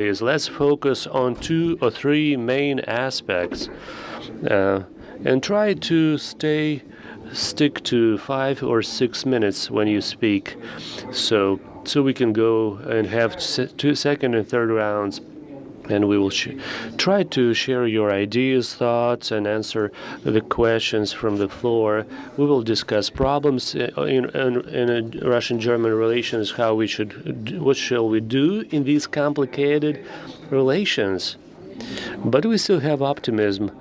Let's focus on 2 or 3 main aspects and try to stick to 5 or 6 minutes when you speak, so we can go and have 2 second and third rounds, and we will try to share your ideas, thoughts, and answer the questions from the floor. We will discuss problems in Russian-German relations, what shall we do in these complicated relations. But we still have optimism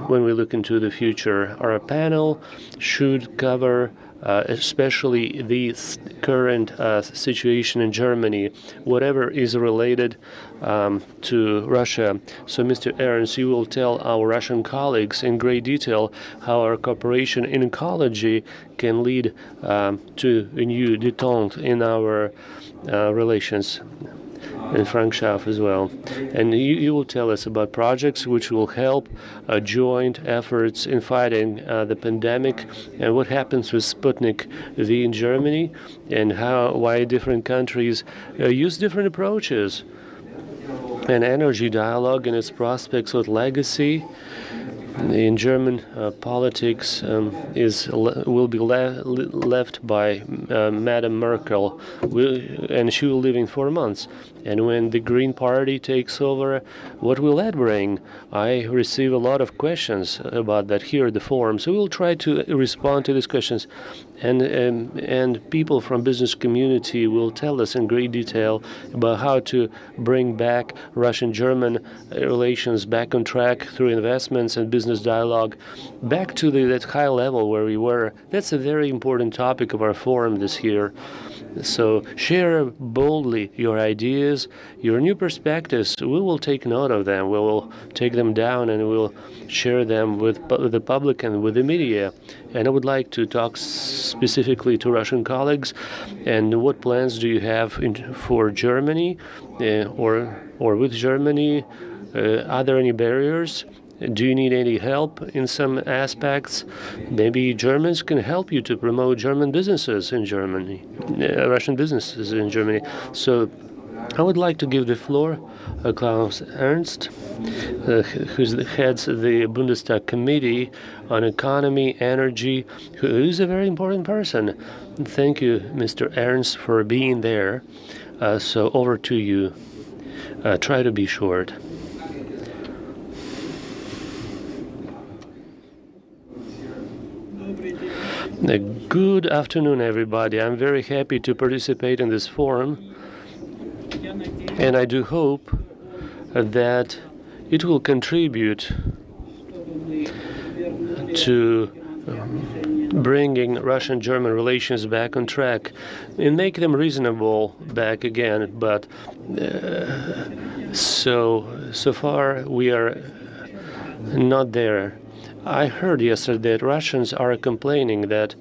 when we look into the future. Our panel should cover especially the current situation in Germany, whatever is related to Russia. So, Mr. Ernst, you will tell our Russian colleagues in great detail how our cooperation in ecology can lead to a new détente in our relations. And Frank Schauff as well. And you will tell us about projects which will help joint efforts in fighting the pandemic, and what happens with Sputnik V in Germany, and why different countries use different approaches. An energy dialogue and its prospects with legacy in German politics will be left by Madame Merkel, and she will live in 4 months. And when the Green Party takes over, what will that bring? I receive a lot of questions about that here at the forum, so we'll try to respond to these questions. And people from business community will tell us in great detail about how to bring back Russian-German relations back on track through investments and business dialogue, back to that high level where we were. That's a very important topic of our forum this year. So share boldly your ideas, your new perspectives. We will take note of them. We will take them down and we will share them with the public and with the media. And I would like to talk specifically to Russian colleagues. And what plans do you have for Germany or with Germany? Are there any barriers? Do you need any help in some aspects? Maybe Germans can help you to promote German businesses in Germany, Russian businesses in Germany. So I would like to give the floor to Klaus Ernst, who heads the Bundestag Committee on Economy, Energy, who is a very important person. Thank you, Mr. Ernst, for being there. So over to you. Try to be short. Good afternoon, everybody. I'm very happy to participate in this forum, and I do hope that it will contribute to bringing Russian-German relations back on track and make them reasonable back again. But so far we are not there. I heard yesterday that Russians are complaining that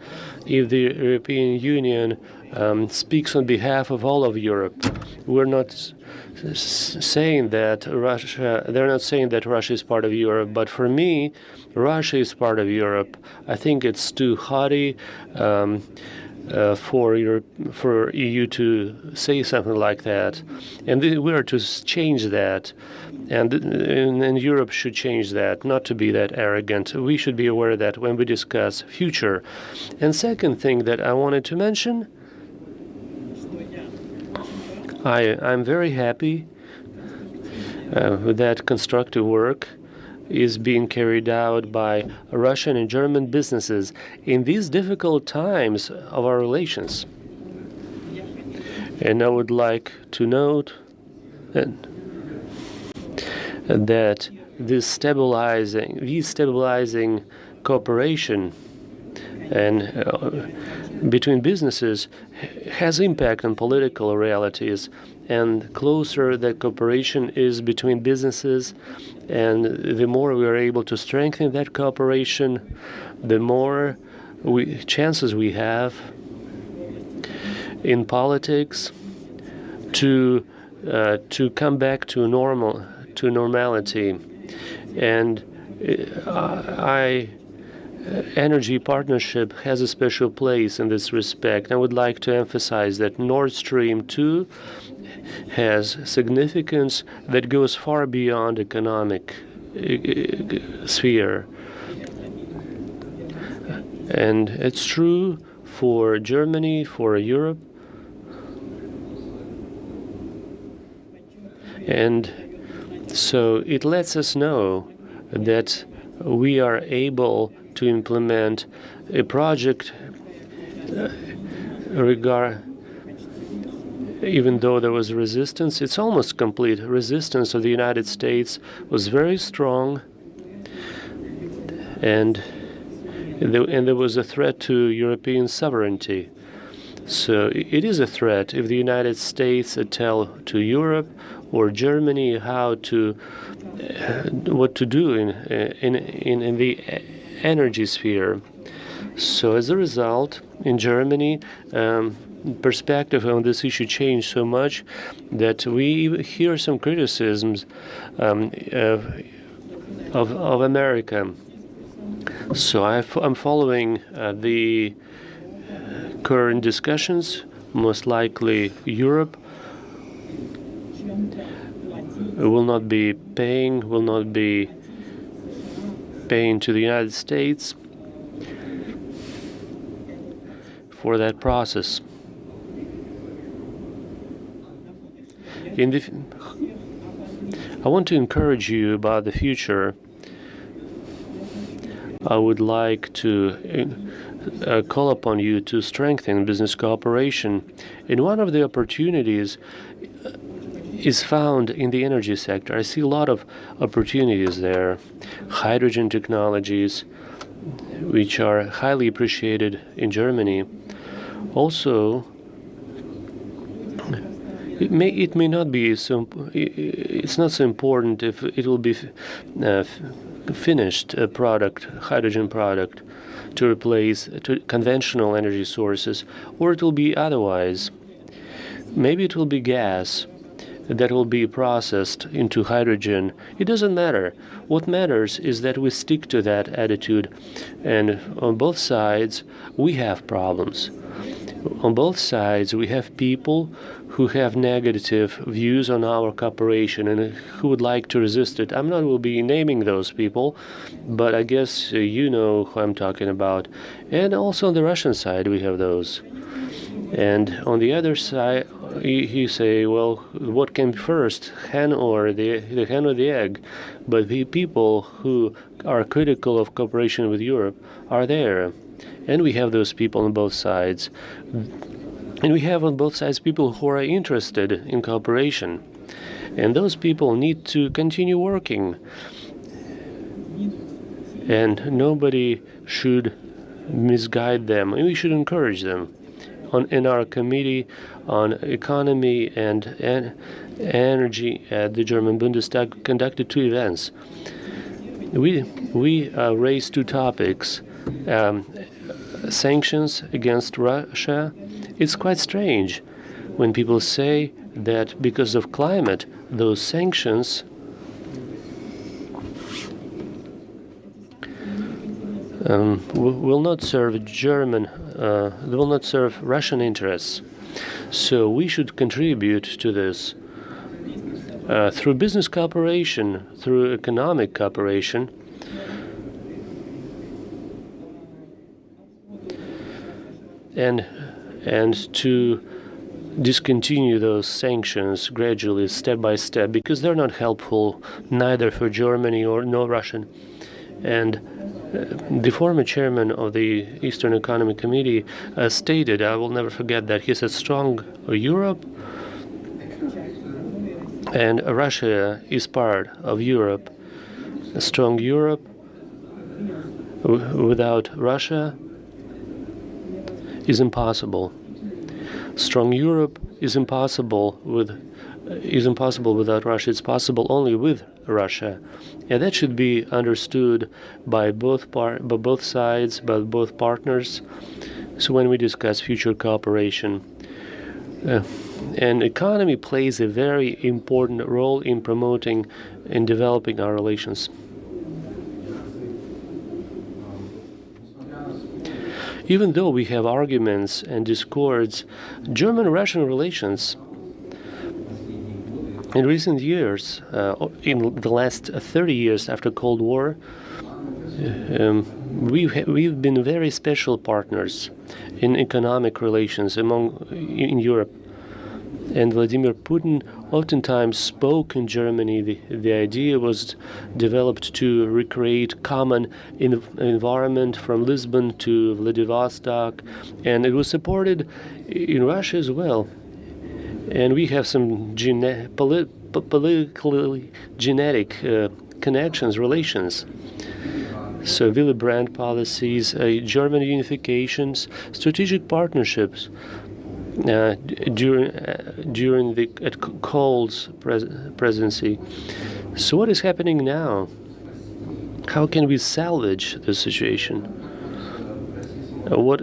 if the European Union speaks on behalf of all of Europe, we're not saying that they're not saying that Russia is part of Europe, but for me, Russia is part of Europe. I think it's too haughty for EU to say something like that, and we are to change that, and Europe should change that, not to be that arrogant. We should be aware of that when we discuss future. And second thing that I wanted to mention, I'm very happy that constructive work is being carried out by Russian and German businesses in these difficult times of our relations. And I would like to note that these stabilizing cooperation and between businesses has impact on political realities, and closer that cooperation is between businesses, and the more we are able to strengthen that cooperation, the more chances we have in politics to come back to normality. And I energy partnership has a special place in this respect. I would like to emphasize that Nord Stream 2 has significance that goes far beyond economic sphere. And it's true for Germany, for Europe. And so it lets us know that we are able to implement a project even though there was resistance. It's almost complete. Resistance of the United States was very strong, and there was a threat to European sovereignty. So it is a threat if the United States tell to Europe or Germany what to do in the energy sphere. So as a result, in Germany, perspective on this issue changed so much that we hear some criticisms of America. So I'm following the current discussions. Most likely Europe will not be paying to the United States for that process. I want to encourage you about the future. I would like to call upon you to strengthen business cooperation. And one of the opportunities is found in the energy sector. I see a lot of opportunities there. Hydrogen technologies, which are highly appreciated in Germany. Also, it may not be so. It's not so important if it will be finished product, hydrogen product, to replace conventional energy sources, or it will be otherwise. Maybe it will be gas that will be processed into hydrogen. It doesn't matter. What matters is that we stick to that attitude. And on both sides, we have problems. On both sides, we have people who have negative views on our cooperation and who would like to resist it. I will be naming those people, but I guess you know who I'm talking about. And also on the Russian side, we have those. And on the other side, you say, well, what came first, the hen or the egg? But the people who are critical of cooperation with Europe are there. And we have those people on both sides. And we have on both sides people who are interested in cooperation. And those people need to continue working. And nobody should misguide them. And we should encourage them. In our committee on economy and energy at the German Bundestag conducted 2 events. We raised 2 topics. Sanctions against Russia. It's quite strange when people say that because of climate, those sanctions will not serve they will not serve Russian interests. So we should contribute to this through business cooperation, through economic cooperation. And to discontinue those sanctions gradually, step by step, because they're not helpful neither for Germany nor Russian. And the former chairman of the Eastern Economic Committee stated, I will never forget that, he said, strong Europe and Russia is part of Europe. A strong Europe without Russia is impossible. Strong Europe is impossible without Russia. It's possible only with Russia, and that should be understood by both sides, by both partners. So when we discuss future cooperation, and economy plays a very important role in promoting and developing our relations. Even though we have arguments and discords, German-Russian relations in recent years, in the last 30 years after Cold War, we've been very special partners in economic relations in Europe. And Vladimir Putin oftentimes spoke in Germany. The idea was developed to recreate common environment from Lisbon to Vladivostok, and it was supported in Russia as well. And we have some politically genetic connections, relations. So Willy Brandt policies, German unifications, strategic partnerships. During the Kohl's presidency. So what is happening now? How can we salvage the situation? What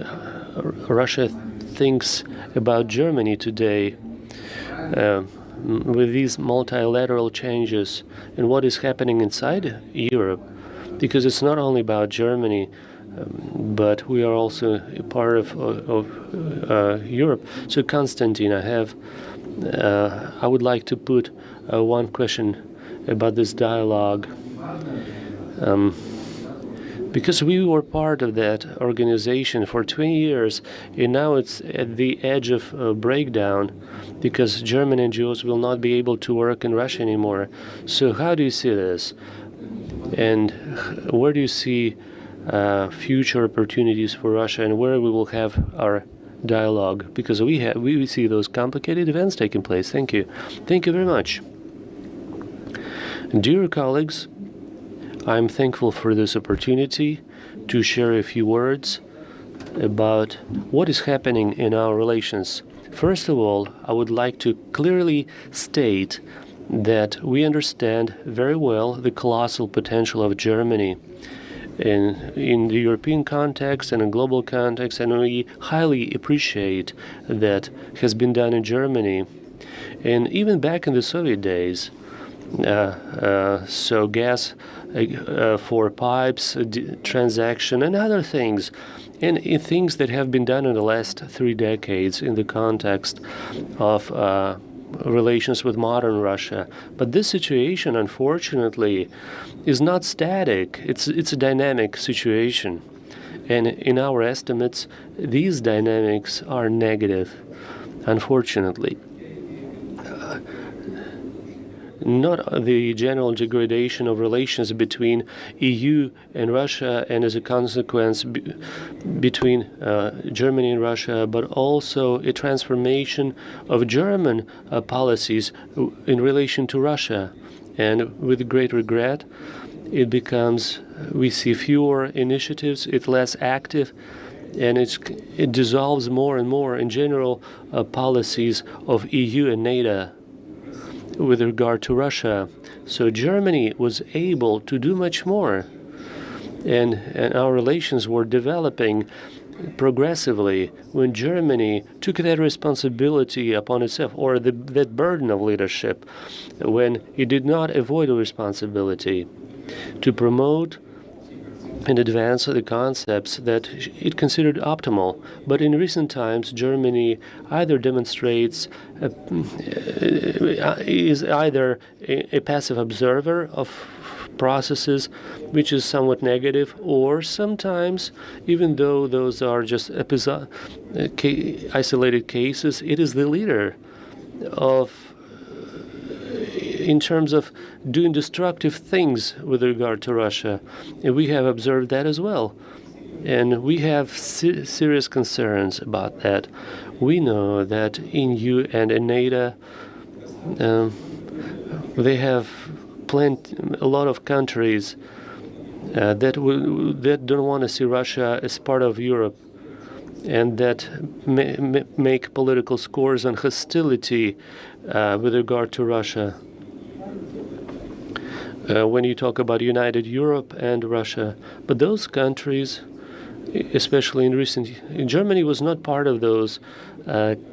Russia thinks about Germany today with these multilateral changes, and what is happening inside Europe? Because it's not only about Germany, but we are also a part of Europe. So, Konstantin, I would like to put one question about this dialogue, because we were part of that organization for 20 years, and now it's at the edge of breakdown, because German NGOs will not be able to work in Russia anymore. So, how do you see this, and where do you see future opportunities for Russia, and where we will have our dialogue, because we see those complicated events taking place? Thank you very much. Dear colleagues, I'm thankful for this opportunity to share a few words about what is happening in our relations. First of all, I would like to clearly state that we understand very well the colossal potential of Germany in the European context and in global context, and we highly appreciate that has been done in Germany. And even back in the Soviet days, so gas for pipes, transaction, and other things, and things that have been done in the last 3 decades in the context of relations with modern Russia. But this situation, unfortunately, is not static. It's a dynamic situation. And in our estimates, these dynamics are negative, unfortunately. Not the general degradation of relations between EU and Russia, and as a consequence between Germany and Russia, but also a transformation of German policies in relation to Russia. And with great regret, it becomes, we see fewer initiatives, it's less active, and it dissolves more and more in general policies of EU and NATO with regard to Russia. So Germany was able to do much more, and our relations were developing progressively when Germany took that responsibility upon itself, or that burden of leadership, when it did not avoid the responsibility to promote and advance the concepts that it considered optimal. But in recent times, Germany either demonstrates is either a passive observer of processes, which is somewhat negative, or sometimes, even though those are just isolated cases, it is the leader in terms of doing destructive things with regard to Russia. And we have observed that as well. And we have serious concerns about that. We know that in EU and in NATO, they have a lot of countries that don't want to see Russia as part of Europe, and that make political scores on hostility with regard to Russia. When you talk about united Europe and Russia, but those countries, especially in Germany was not part of those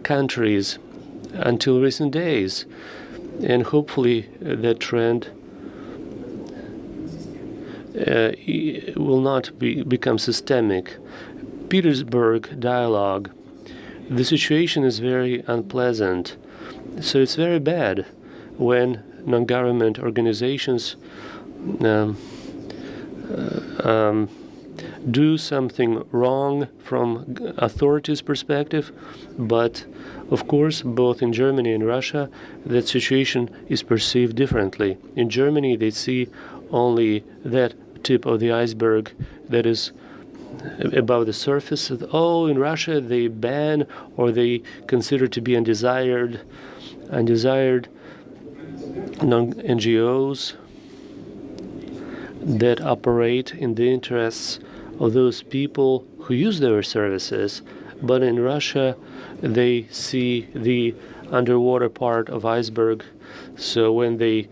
countries until recent days, and hopefully that trend will not become systemic. Petersburg dialogue, the situation is very unpleasant. So it's very bad when non-government organizations do something wrong from authorities' perspective, but of course, both in Germany and Russia, that situation is perceived differently. In Germany, they see only that tip of the iceberg that is above the surface. Oh, in Russia, they ban or they consider to be undesired non-NGOs that operate in the interests of those people who use their services. But in Russia, they see the underwater part of iceberg. So when they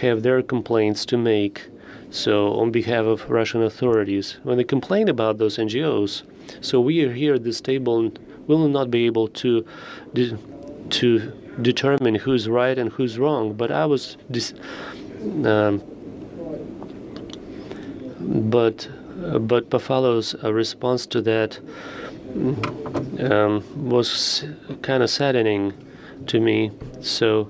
have their complaints to make, so on behalf of Russian authorities, when they complain about those NGOs, so we are here at this table and will not be able to determine who's right and who's wrong. But I was but Pafalo's response to that was kind of saddening to me. So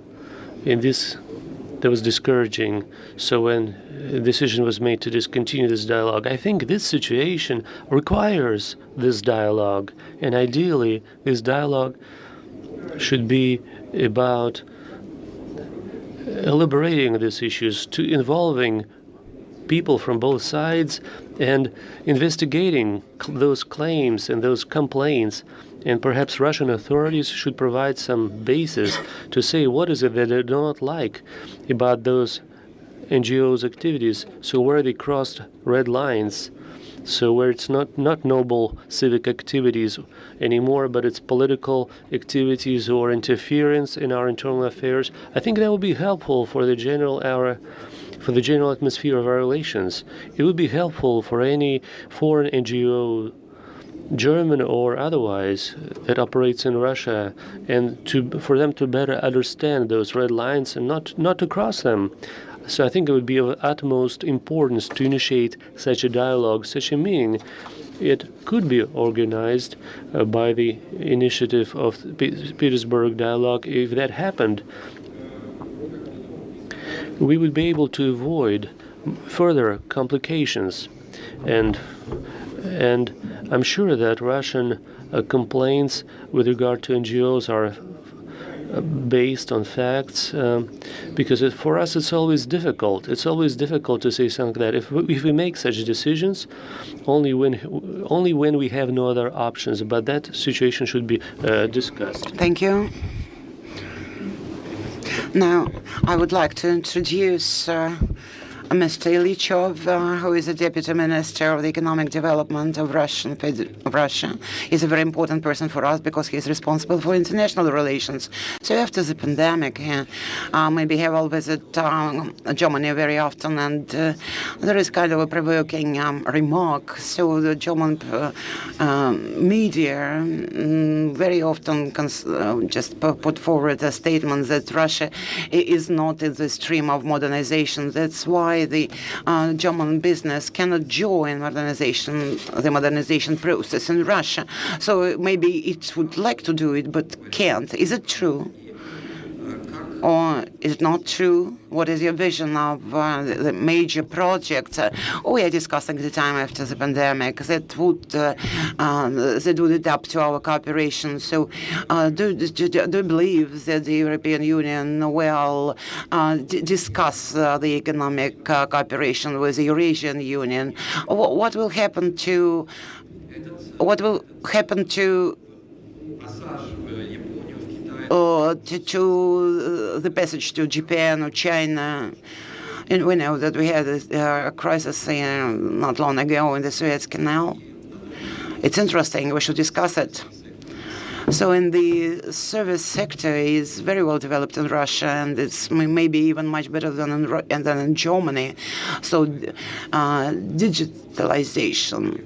that was discouraging. So when a decision was made to discontinue this dialogue, I think this situation requires this dialogue, and ideally this dialogue should be about elaborating these issues, to involving people from both sides and investigating those claims and those complaints. And perhaps Russian authorities should provide some basis to say what is it that they do not like about those NGOs' activities, so where they crossed red lines, so where it's not noble civic activities anymore, but it's political activities or interference in our internal affairs. I think that would be helpful for the general atmosphere of our relations. It would be helpful for any foreign NGO, German or otherwise, that operates in Russia, and for them to better understand those red lines and not to cross them. So I think it would be of utmost importance to initiate such a dialogue, such a meeting. It could be organized by the initiative of the Petersburg dialogue. If that happened, we would be able to avoid further complications. And I'm sure that Russian complaints with regard to NGOs are based on facts, because for us it's always difficult. It's always difficult to say something like that. If we make such decisions, only when we have no other options. But that situation should be discussed. Thank you. Now, I would like to introduce Mr. Ilichev, who is the Deputy Minister of the Economic Development of Russia. He's a very important person for us because he's responsible for international relations. So after the pandemic, maybe he will visit Germany very often, and there is kind of a provoking remark. So the German media very often just put forward a statement that Russia is not in the stream of modernization. That's why the German business cannot join the modernization process in Russia. So maybe it would like to do it, but can't. Is it true? Or is it not true? What is your vision of the major projects we are discussing the time after the pandemic that would adapt to our cooperation? So do you believe that the European Union will discuss the economic cooperation with the Eurasian Union? What will happen to the passage to Japan or China? And we know that we had a crisis not long ago in the Suez Canal. It's interesting. We should discuss it. So in the service sector is very well developed in Russia, and it's maybe even much better than in Germany. So digitalization,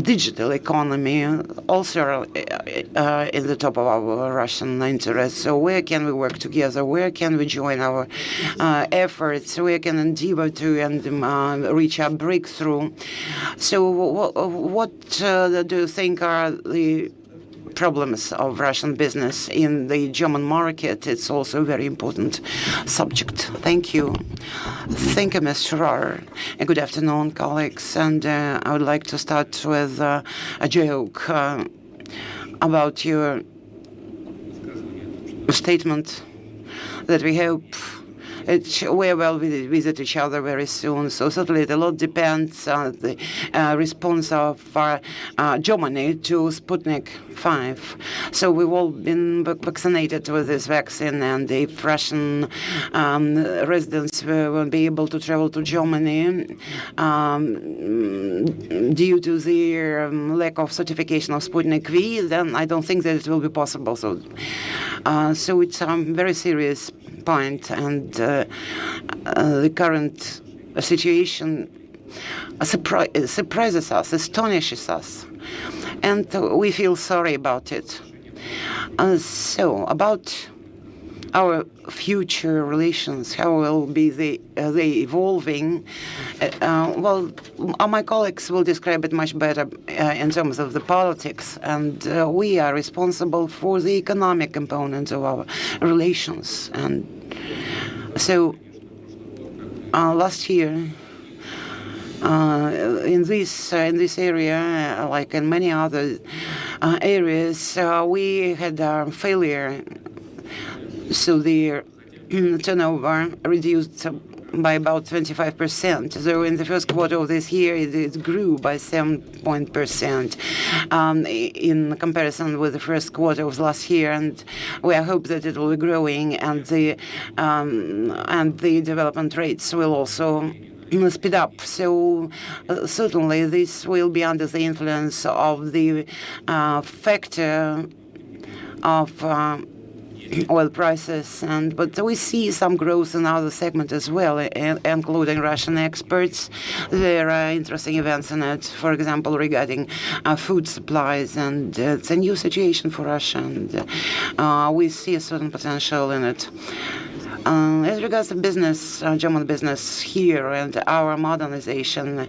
digital economy also are in the top of our Russian interests. So where can we work together? Where can we join our efforts? Where can endeavor to and reach a breakthrough? So what do you think are the problems of Russian business in the German market? It's also a very important subject. Thank you. Thank you, Mr. Rahr. Good afternoon, colleagues. And I would like to start with a joke about your statement that we hope we will visit each other very soon. So certainly a lot depends on the response of Germany to Sputnik 5. So we've all been vaccinated with this vaccine, and if Russian residents will be able to travel to Germany due to the lack of certification of Sputnik V, then I don't think that it will be possible. So it's a very serious point, and the current situation surprises us, astonishes us, and we feel sorry about it. So about our future relations, how will be they evolving? Well, my colleagues will describe it much better in terms of the politics, and we are responsible for the economic component of our relations. And so last year, in this area, like in many other areas, we had a failure. So the turnover reduced by about 25%. So in the first quarter of this year, it grew by 7% in comparison with the first quarter of last year, and we hope that it will be growing, and the development rates will also speed up. So certainly this will be under the influence of the factor of oil prices, but we see some growth in other segments as well, including Russian exports. There are interesting events in it, for example, regarding food supplies, and it's a new situation for Russia, and we see a certain potential in it. As regards to business, German business here and our modernization,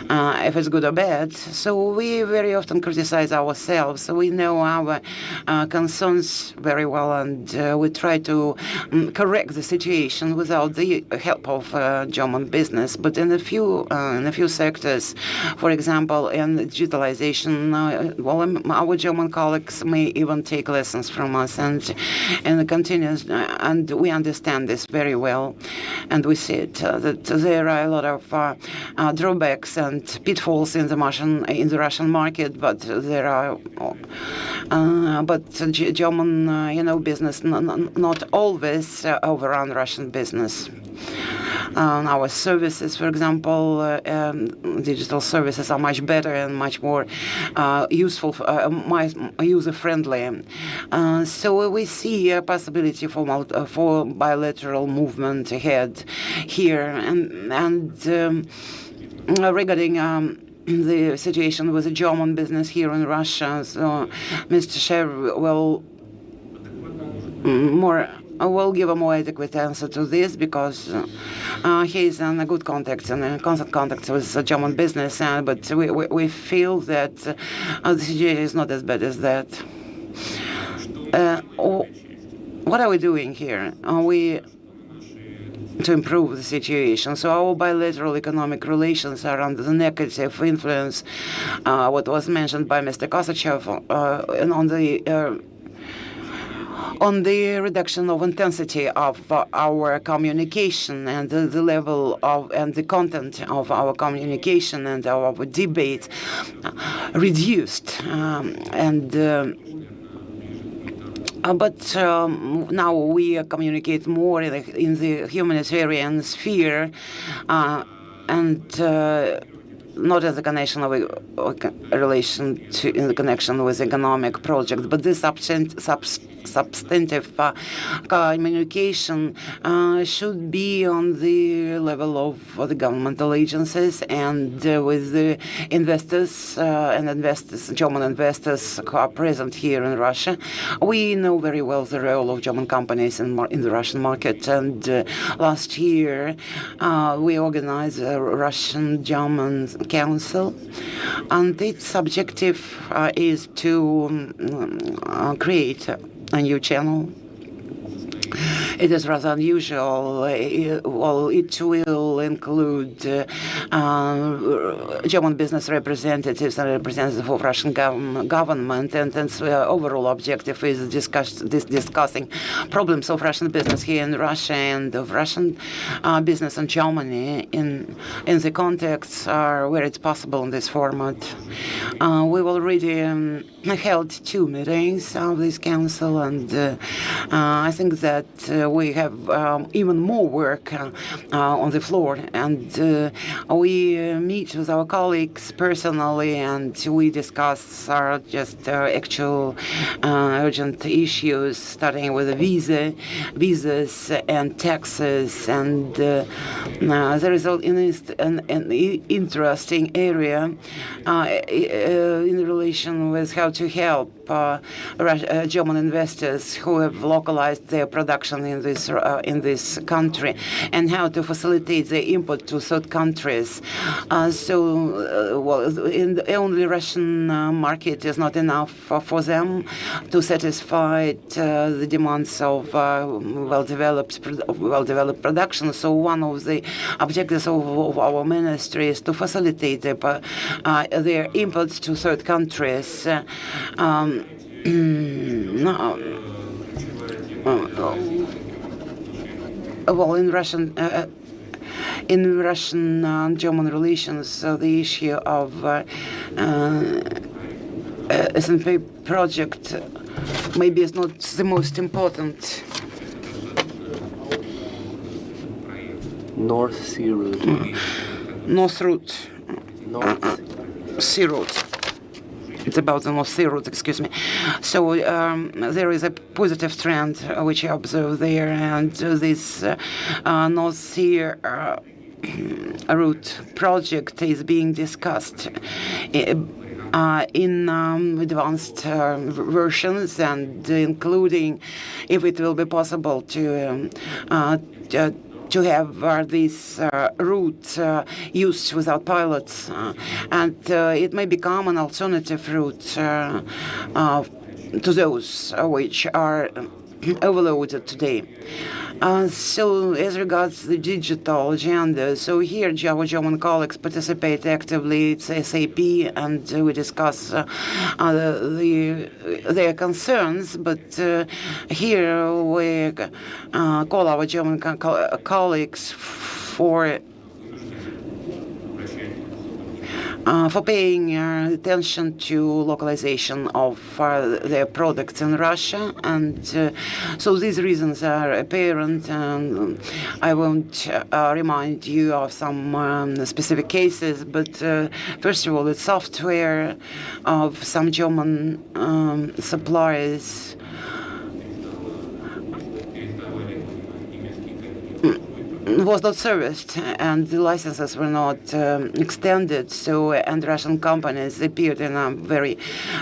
if it's good or bad, so we very often criticize ourselves. So we know our concerns very well, and we try to correct the situation without the help of German business. But in a few sectors, for example, in digitalization, our German colleagues may even take lessons from us, and continues, and we understand this very well, and we see it that there are a lot of drawbacks and pitfalls in the Russian market, but there are German business not always overrun Russian business. Our services, for example, digital services are much better and much more useful, user-friendly. So we see a possibility for bilateral movement ahead here. And regarding the situation with the German business here in Russia, so Mr. Schauff will give a more adequate answer to this, because he's in a good contact and in constant contact with the German business, but we feel that the situation is not as bad as that. What are we doing here? To improve the situation. So our bilateral economic relations are under the negative influence, what was mentioned by Mr. Kosachev, and on the reduction of intensity of our communication, and the level of and the content of our communication and our debate reduced, but now we communicate more in the humanitarian sphere, and not as a connection of a relation to in the connection with economic project, but this substantive communication should be on the level of the governmental agencies and with the investors German investors who are present here in Russia. We know very well the role of German companies in the Russian market, and last year we organized a Russian-German council, and its objective is to create a new channel. It is rather unusual. Well, it will include German business representatives and representatives of Russian government, and its overall objective is discussing problems of Russian business here in Russia and of Russian business in Germany in the context where it's possible in this format. We've already held 2 meetings of this council, and I think that we have even more work on the floor, and we meet with our colleagues personally, and we discuss actual urgent issues, starting with visas and taxes, and there is an interesting area in relation with how to help German investors who have localized their production in this country, and how to facilitate the import to third countries. The only Russian market is not enough for them to satisfy the demands of well-developed production. So one of the objectives of our ministry is to facilitate their imports to third countries. Well, in Russian-German relations, the issue of SMP project maybe is not the most important. North Sea route. North route. North Sea route. It's about the North Sea route, excuse me. So there is a positive trend which I observe there, and this North Sea route project is being discussed in advanced versions, and including if it will be possible to have this route used without pilots, and it may become an alternative route to those which are overloaded today. So as regards the digital agenda, so here our German colleagues participate actively. It's SAP, and we discuss their concerns, but here we call our German colleagues for paying attention to localization of their products in Russia, and so these reasons are apparent. I won't remind you of some specific cases, but first of all, the software of some German suppliers was not serviced, and the licenses were not extended. So, and Russian companies appeared in a very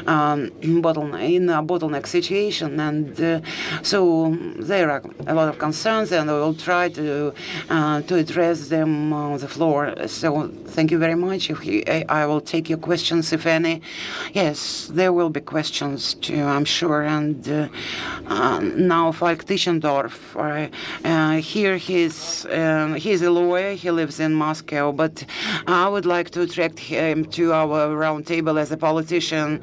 bottleneck situation, and so there are a lot of concerns, and I will try to address them on the floor. So, thank you very much. I will take your questions, if any. Yes, there will be questions too, I'm sure. And now, Falk Tischendorf, here he's a lawyer. He lives in Moscow, but I would like to attract him to our round table as a politician.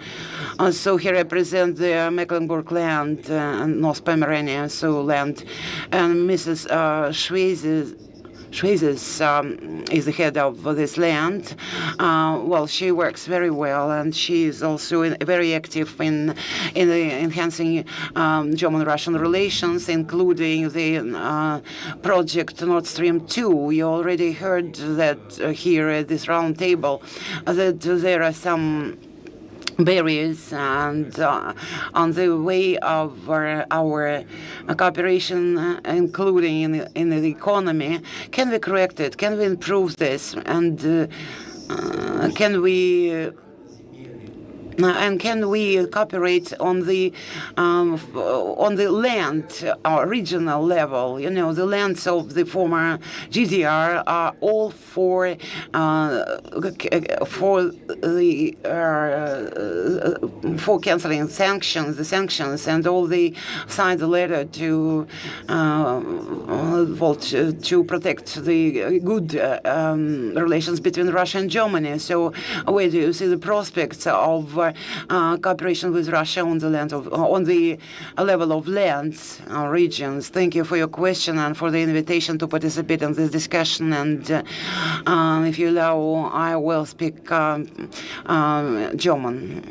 So he represents the Mecklenburg land and North Pomerania, so land. And Mrs. Schweizer is the head of this land. Well, she works very well, and she is also very active in enhancing German-Russian relations, including the project Nord Stream 2. We already heard that here at this round table that there are some barriers and on the way of our cooperation, including in the economy. Can we correct it? Can we improve this? And can we cooperate on the land, regional level? You know, the lands of the former GDR are all for canceling sanctions, and all they signed the letter to protect the good relations between Russia and Germany. So, where do you see the prospects of cooperation with Russia on the level of lands, regions? Thank you for your question and for the invitation to participate in this discussion. And if you allow, I will speak German.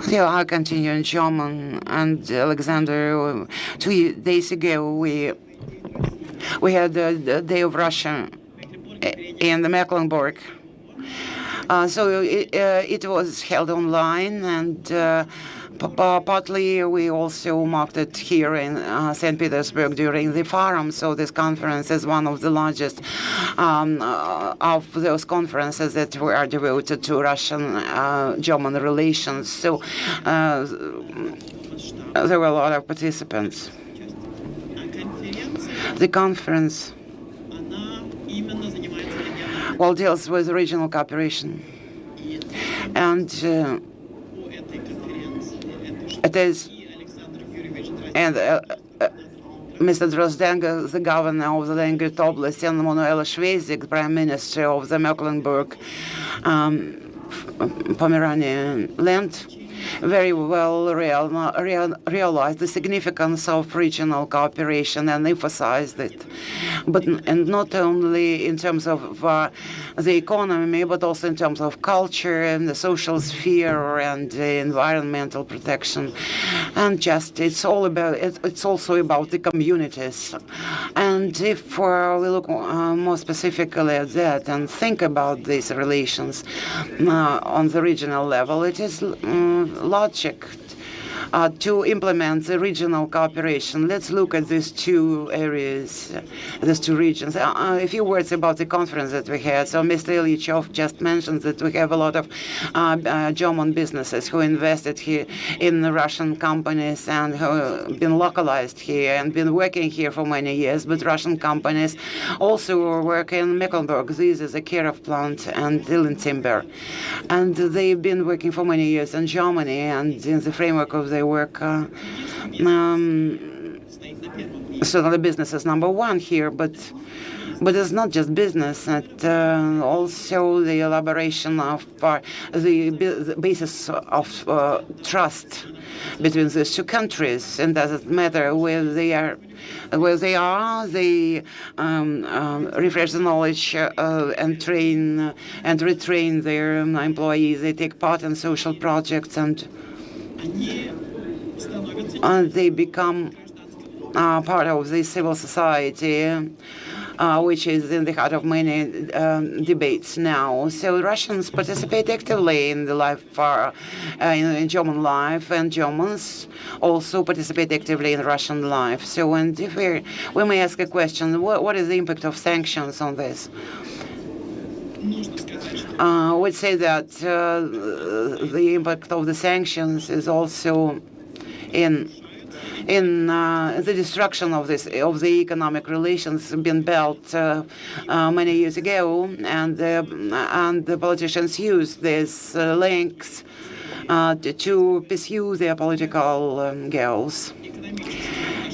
Yeah, I continue in German. And Alexander, 2 days ago we had the Day of Russia in the Mecklenburg. So it was held online, and partly we also marked it here in St. Petersburg during the forum. So this conference is one of the largest of those conferences that were devoted to Russian-German relations. So there were a lot of participants. The conference deals with regional cooperation, and it is, and Mr. Drozdenko, the governor of the Leningrad Oblast, and Manuela Schwesig, prime minister of the Mecklenburg Pomerania land, very well realized the significance of regional cooperation and emphasized it, and not only in terms of the economy, but also in terms of culture and the social sphere and environmental protection, and it's also about the communities. And if we look more specifically at that and think about these relations on the regional level, it is logic to implement the regional cooperation. Let's look at these two areas, these two regions. A few words about the conference that we had. So Mr. Ilichev just mentioned that we have a lot of German businesses who invested here in the Russian companies and who have been localized here and been working here for many years. But Russian companies also work in Mecklenburg. This is a Kirov plant and Ilin Timber. And they've been working for many years in Germany, and in the framework of their work, certainly business is number one here, but it's not just business. It also the elaboration of the basis of trust between these two countries, and doesn't matter where they are. They refresh the knowledge and train and retrain their employees. They take part in social projects, and they become part of the civil society, which is in the heart of many debates now. So Russians participate actively in the life, in German life, and Germans also participate actively in Russian life. So, and if we may ask a question, what is the impact of sanctions on this? I would say that the impact of the sanctions is also in the destruction of the economic relations been built many years ago, and the politicians use these links to pursue their political goals.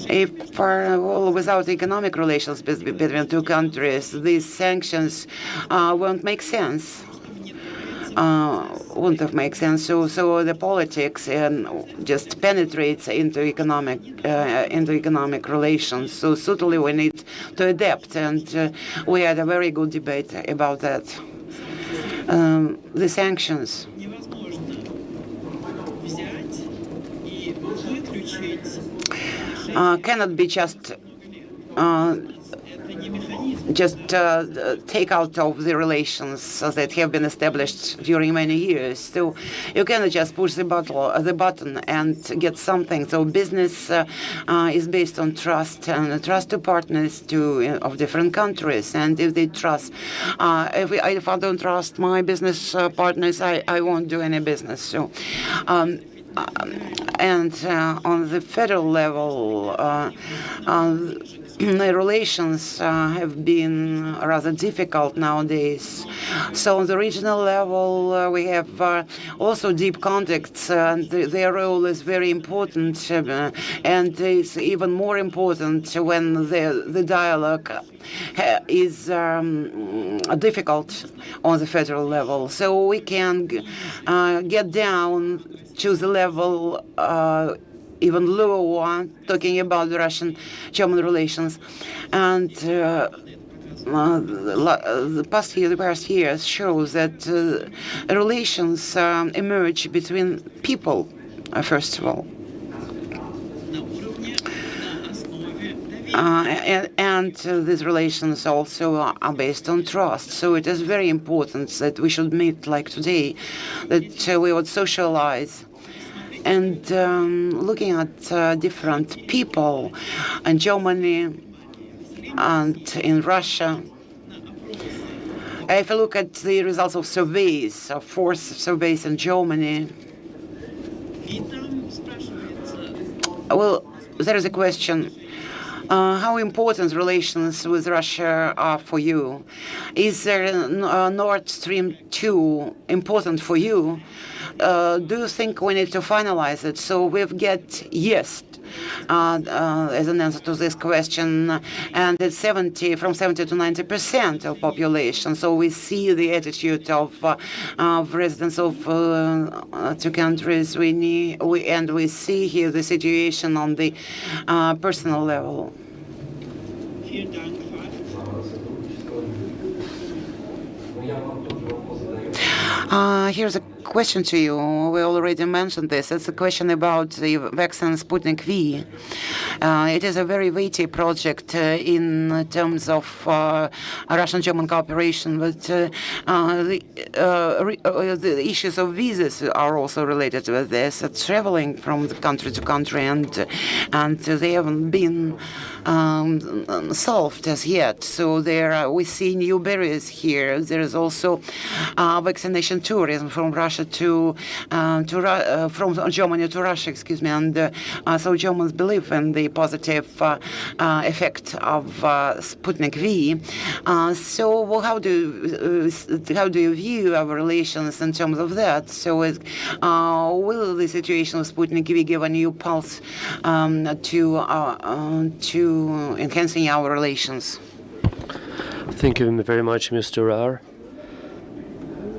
If without economic relations between two countries, these sanctions won't make sense. wouldn't have made sense. So the politics just penetrates into economic relations. So certainly we need to adapt, and we had a very good debate about that. The sanctions. Cannot be just take out of the relations that have been established during many years. So you cannot just push the button and get something. So business is based on trust, and trust to partners of different countries. And if they trust, if I don't trust my business partners, I won't do any business. So. And on the federal level, the relations have been rather difficult nowadays. So on the regional level, we have also deep contacts, and their role is very important, and it's even more important when the dialogue is difficult on the federal level. So we can get down to the level even lower, talking about the Russian-German relations. And the past years shows that relations emerge between people, first of all. And these relations also are based on trust. So it is very important that we should meet like today, that we would socialize. And looking at different people in Germany and in Russia, if you look at the results of surveys, of force surveys in Germany, well, there is a question. How important relations with Russia are for you? Is there Nord Stream 2 important for you? Do you think we need to finalize it? So we've get yes as an answer to this question, and it's from 70 to 90% of population. So we see the attitude of residents of two countries. We see here the situation on the personal level. Here's a question to you. We already mentioned this. It's a question about the vaccine Sputnik V. It is a very weighty project in terms of Russian-German cooperation, but the issues of visas are also related with this. Traveling from country to country, and they haven't been solved as yet. So we see new barriers here. There is also vaccination tourism from Russia from Germany to Russia, excuse me, and so Germans believe in the positive effect of Sputnik V. So how do you view our relations in terms of that? So will the situation of Sputnik V give a new pulse to enhancing our relations? Thank you very much, Mr. Rahr.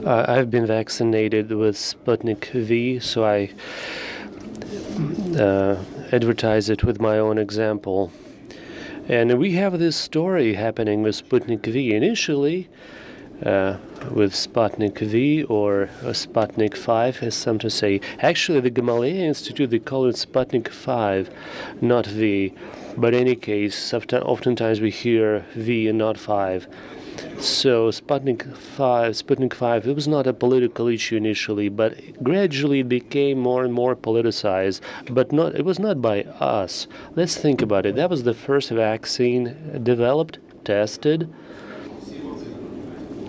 I've been vaccinated with Sputnik V, so I advertise it with my own example. And we have this story happening with Sputnik V. Initially, with Sputnik V or Sputnik 5, as some to say. Actually, the Gamaleya Institute, they call it Sputnik 5, not V. But in any case, oftentimes we hear V and not 5. So Sputnik 5, it was not a political issue initially, but gradually it became more and more politicized. But it was not by us. Let's think about it. That was the first vaccine developed, tested,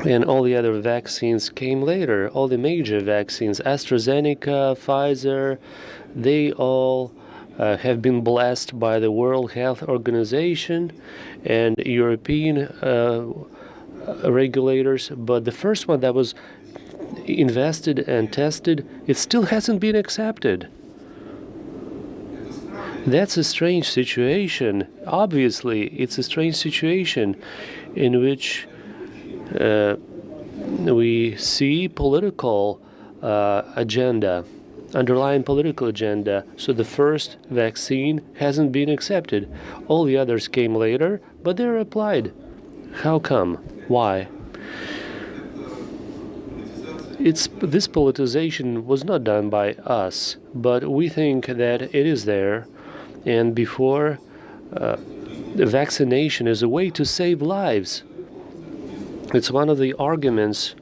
and all the other vaccines came later. All the major vaccines, AstraZeneca, Pfizer, they all have been blessed by the World Health Organization and European regulators, but the first one that was invested and tested, it still hasn't been accepted. That's a strange situation. Obviously, it's a strange situation in which we see political agenda, underlying political agenda. So the first vaccine hasn't been accepted. All the others came later, but they're applied. How come? Why? This politicization was not done by us, but we think that it is there. And before, the vaccination is a way to save lives. It's one of the arguments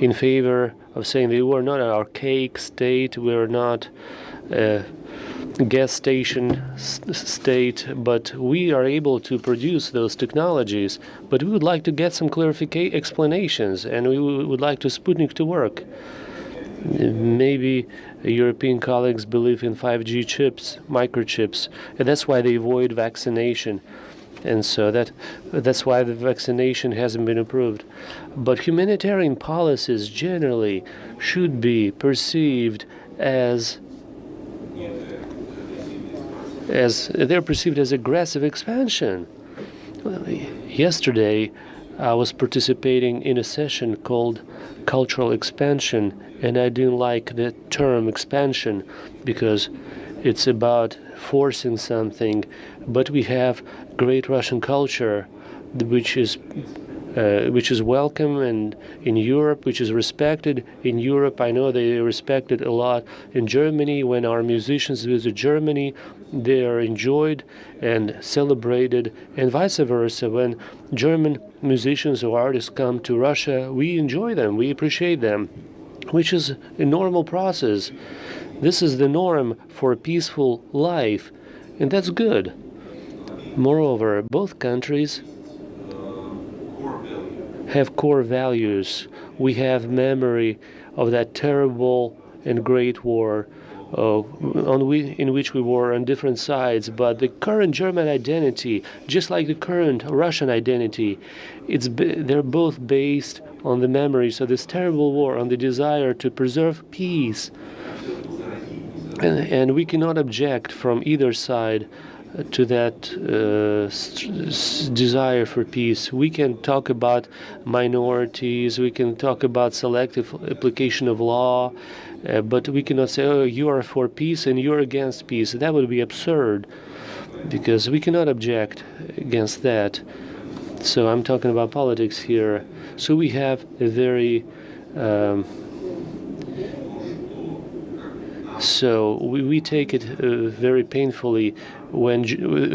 in favor of saying that we're not an archaic state, we're not a gas station state, but we are able to produce those technologies. But we would like to get some explanations, and we would like to Sputnik to work. Maybe European colleagues believe in 5G chips, microchips, and that's why they avoid vaccination. And so that's why the vaccination hasn't been approved. But humanitarian policies generally should be perceived as they're perceived as aggressive expansion. Yesterday, I was participating in a session called Cultural Expansion, and I didn't like the term expansion because it's about forcing something. But we have great Russian culture, which is welcome and in Europe, which is respected in Europe. I know they respect it a lot in Germany. When our musicians visit Germany, they are enjoyed and celebrated, and vice versa. When German musicians or artists come to Russia, we enjoy them, we appreciate them, which is a normal process. This is the norm for a peaceful life, and that's good. Moreover, both countries have core values. We have memory of that terrible and great war in which we were on different sides. But the current German identity, just like the current Russian identity, they're both based on the memories of this terrible war, on the desire to preserve peace. And we cannot object from either side to that desire for peace. We can talk about minorities, we can talk about selective application of law, but we cannot say, oh, you are for peace and you're against peace. That would be absurd, because we cannot object against that. So I'm talking about politics here. So we have a very so we take it very painfully when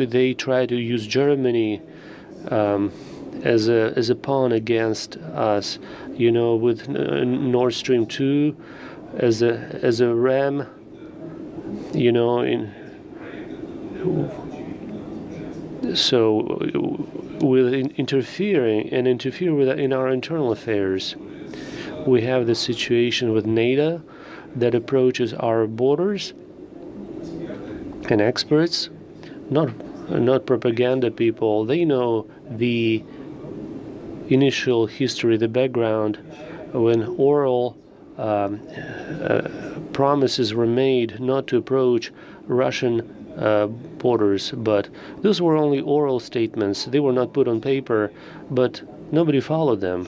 they try to use Germany as a pawn against us, with Nord Stream 2 as a ram, so will interfere in our internal affairs. We have the situation with NATO that approaches our borders, and experts, not propaganda people, they know the initial history, the background, when oral promises were made not to approach Russian borders, but those were only oral statements. They were not put on paper, but nobody followed them.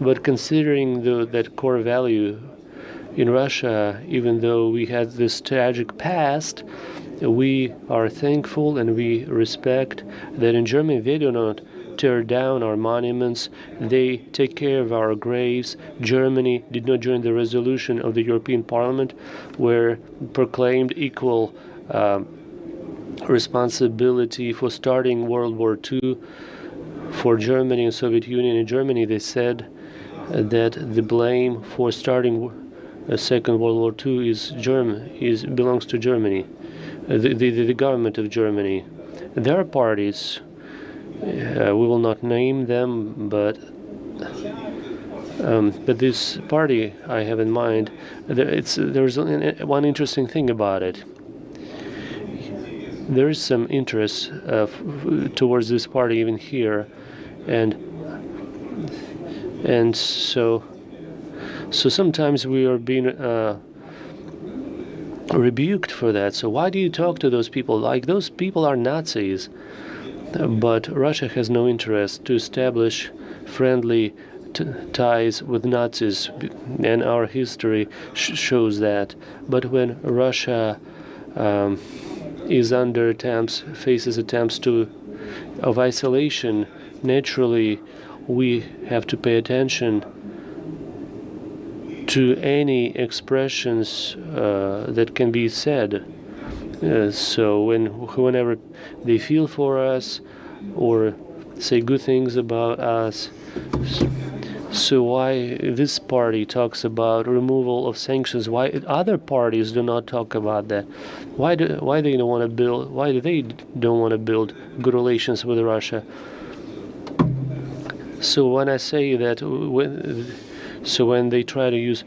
But considering that core value in Russia, even though we had this tragic past, we are thankful and we respect that in Germany they do not tear down our monuments, they take care of our graves. Germany did not join the resolution of the European Parliament where proclaimed equal responsibility for starting World War II for Germany and Soviet Union. In Germany they said that the blame for starting the Second World War II belongs to Germany, the government of Germany. There are parties, we will not name them, but this party I have in mind, there's one interesting thing about it. There is some interest towards this party even here, and so sometimes we are being rebuked for that. So why do you talk to those people? Like, those people are Nazis. But Russia has no interest to establish friendly ties with Nazis, and our history shows that. But when Russia is under attempts, faces attempts of isolation, naturally we have to pay attention to any expressions that can be said. So whenever they feel for us or say good things about us, so why this party talks about removal of sanctions? Why other parties do not talk about that? Why do they don't want to build? Why do they don't want to build good relations with Russia? So when I say that, when they try to use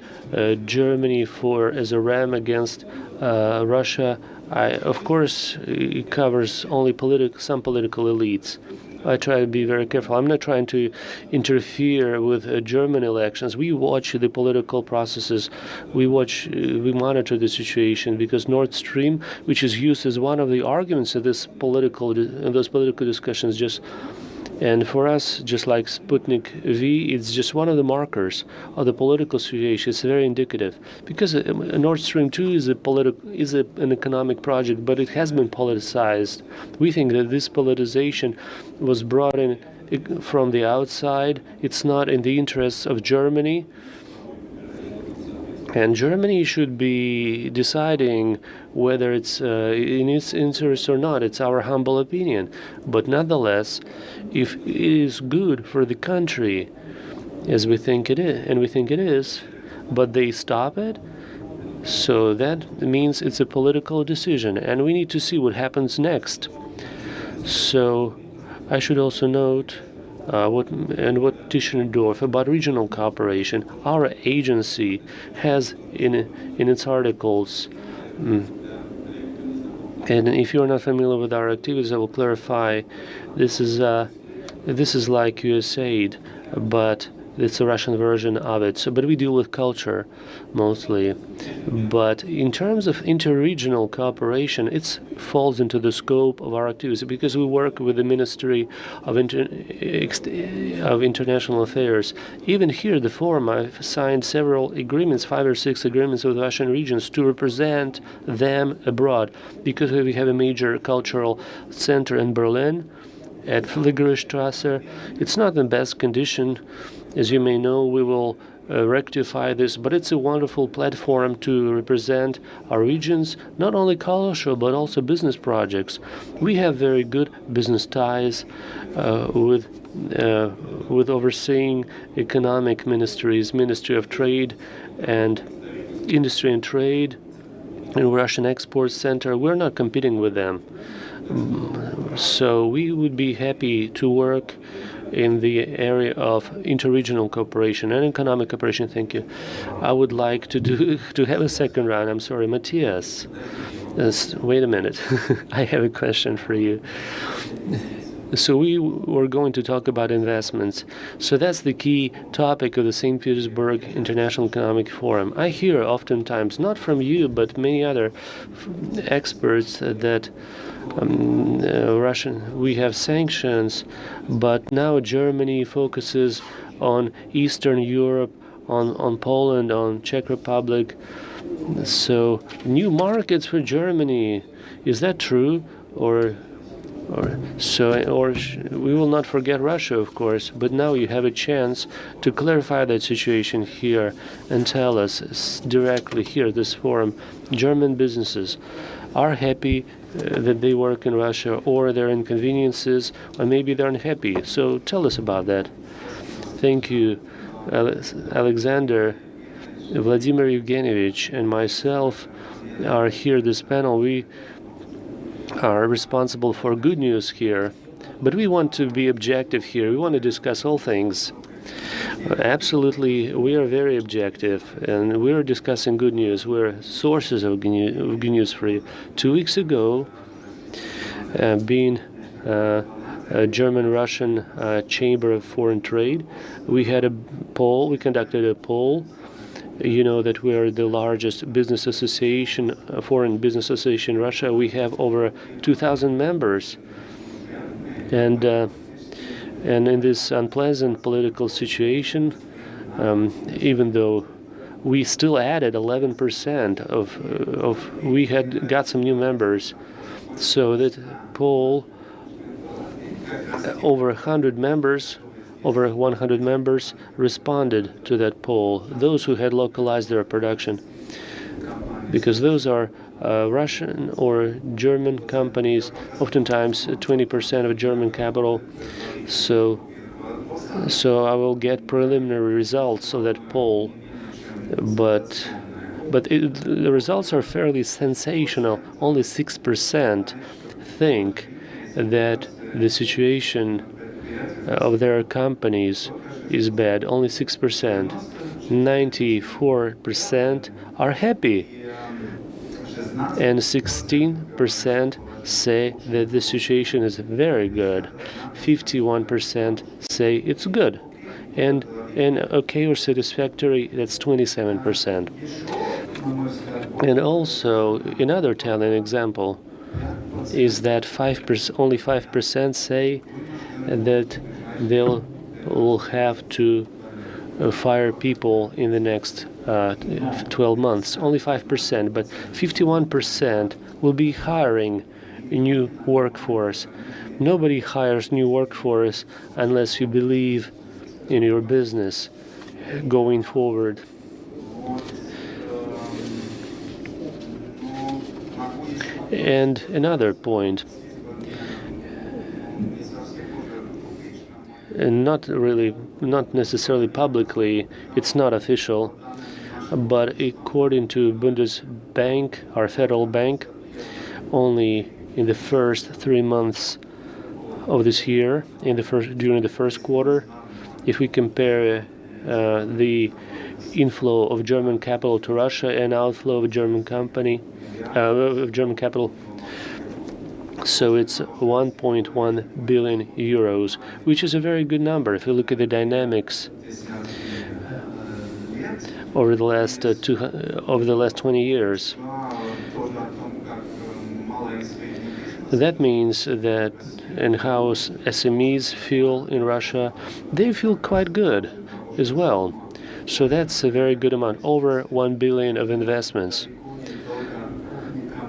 Germany as a ram against Russia, of course it covers only some political elites. I try to be very careful. I'm not trying to interfere with German elections. We watch the political processes. We monitor the situation, because Nord Stream, which is used as one of the arguments of those political discussions, and for us, just like Sputnik V, it's just one of the markers of the political situation. It's very indicative, because Nord Stream 2 is an economic project, but it has been politicized. We think that this politicization was brought in from the outside. It's not in the interests of Germany. And Germany should be deciding whether it's in its interest or not. It's our humble opinion. But nonetheless, if it is good for the country, as we think it is, and we think it is, but they stop it, so that means it's a political decision, and we need to see what happens next. So I should also note what Tischendorf about regional cooperation. Our agency has in its articles, and if you're not familiar with our activities, I will clarify. This is like USAID, but it's a Russian version of it. So, but we deal with culture mostly. But in terms of interregional cooperation, it falls into the scope of our activities, because we work with the Ministry of International Affairs. Even here, the forum, I've signed several agreements, 5 or 6 agreements with Russian regions to represent them abroad, because we have a major cultural center in Berlin at Friedrichstrasse. It's not in best condition. As you may know, we will rectify this, but it's a wonderful platform to represent our regions, not only cultural but also business projects. We have very good business ties with overseeing economic ministries, Ministry of Trade and Industry and Trade, and Russian Export Center. We're not competing with them. So we would be happy to work in the area of interregional cooperation and economic cooperation. Thank you. I would like to have a second round. I'm sorry, Matthias. Wait a minute. I have a question for you. So we were going to talk about investments. So that's the key topic of the St. Petersburg International Economic Forum. I hear oftentimes, not from you, but many other experts, that we have sanctions, but now Germany focuses on Eastern Europe, on Poland, on Czech Republic. So new markets for Germany. Is that true? Or we will not forget Russia, of course, but now you have a chance to clarify that situation here and tell us directly here at this forum. German businesses are happy that they work in Russia, or their inconveniences, or maybe they're unhappy. So tell us about that. Thank you, Alexander. Vladimir Evgenyevich and myself are here this panel. We are responsible for good news here, but we want to be objective here. We want to discuss all things. Absolutely, we are very objective, and we are discussing good news. We're sources of good news for you. 2 weeks ago, being a German-Russian Chamber of Foreign Trade, we had a poll. We conducted a poll. You know that we are the largest business association, foreign business association in Russia. We have over 2,000 members, and And in this unpleasant political situation, even though we still added 11% we had got some new members, so that poll over 100 members responded to that poll, those who had localized their production, because those are Russian or German companies, oftentimes 20% of German capital. So I will get preliminary results of that poll, but the results are fairly sensational. Only 6% think that the situation of their companies is bad. Only 6%. 94% are happy, and 16% say that the situation is very good. 51% say it's good, and okay or satisfactory, that's 27%. And also another telling example is that only 5% say that will have to fire people in the next 12 months. Only 5%, but 51% will be hiring a new workforce. Nobody hires new workforce unless you believe in your business going forward. And another point, and not necessarily publicly, it's not official, but according to Bundesbank, our federal bank, only in the first 3 months of this year, during the first quarter, if we compare the inflow of German capital to Russia and outflow of German capital, so it's 1.1 billion euros, which is a very good number if you look at the dynamics over the last 20 years. That means that, and how SMEs feel in Russia, they feel quite good as well. So that's a very good amount, over 1 billion of investments.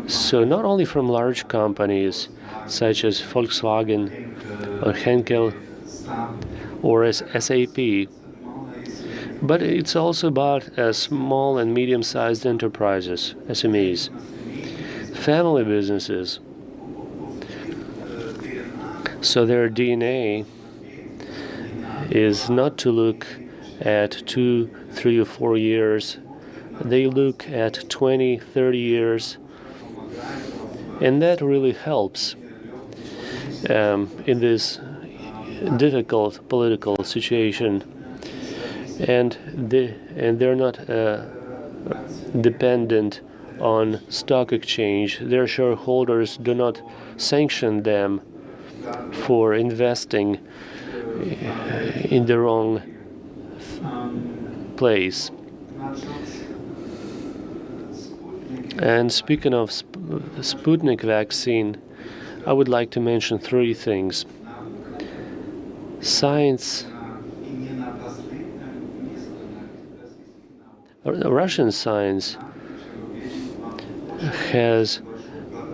So not only from large companies such as Volkswagen or Henkel or SAP, but it's also about small and medium-sized enterprises, SMEs, family businesses. So their DNA is not to look at 2, 3, or 4 years. They look at 20, 30 years. And that really helps in this difficult political situation. And they're not dependent on stock exchange. Their shareholders do not sanction them for investing in the wrong place. And speaking of Sputnik vaccine, I would like to mention 3 things. Science, Russian science has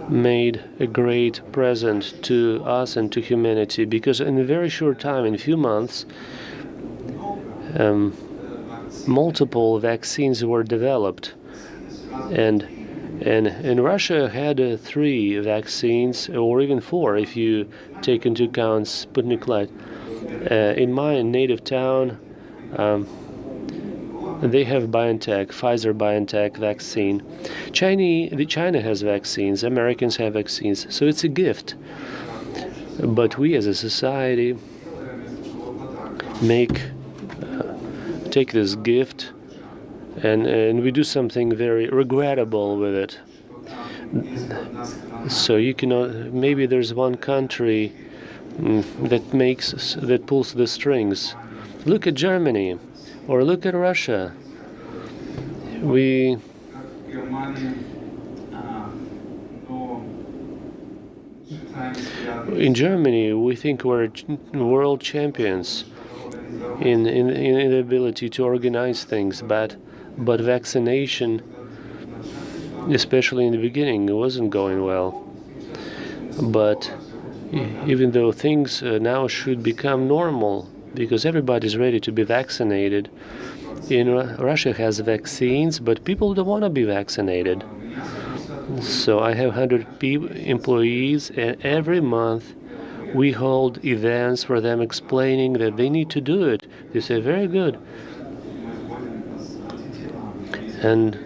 made a great present to us and to humanity, because in a very short time, in a few months, multiple vaccines were developed, and Russia had 3 vaccines, or even 4 if you take into account Sputnik Light. In my native town, they have Pfizer-BioNTech vaccine. China has vaccines, Americans have vaccines, so it's a gift. But we as a society take this gift and we do something very regrettable with it. So you cannot, maybe there's one country that pulls the strings. Look at Germany. Or look at Russia. In Germany, we think we're world champions in the ability to organize things, but vaccination, especially in the beginning, it wasn't going well. But even though things now should become normal, because everybody's ready to be vaccinated, Russia has vaccines, but people don't want to be vaccinated. So I have 100 employees, and every month we hold events for them explaining that they need to do it. They say, very good. And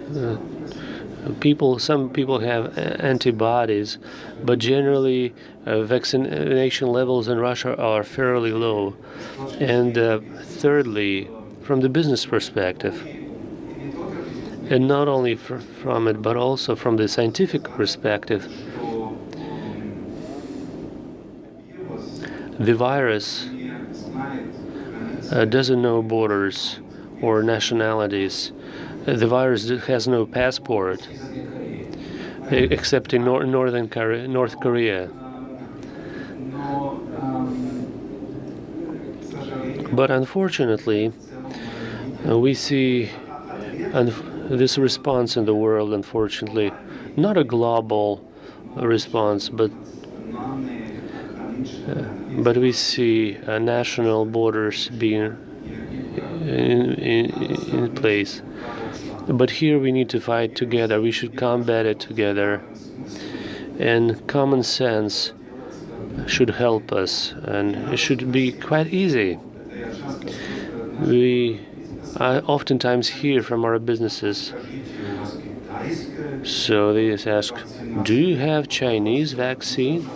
some people have antibodies, but generally vaccination levels in Russia are fairly low. And thirdly, from the business perspective, and not only from it, but also from the scientific perspective, the virus doesn't know borders or nationalities. The virus has no passport, except in North Korea. But unfortunately, we see this response in the world, unfortunately, not a global response, but we see national borders being in place. But here we need to fight together. We should combat it together. And common sense should help us, and it should be quite easy. I oftentimes hear from our businesses, so they just ask, do you have Chinese vaccine?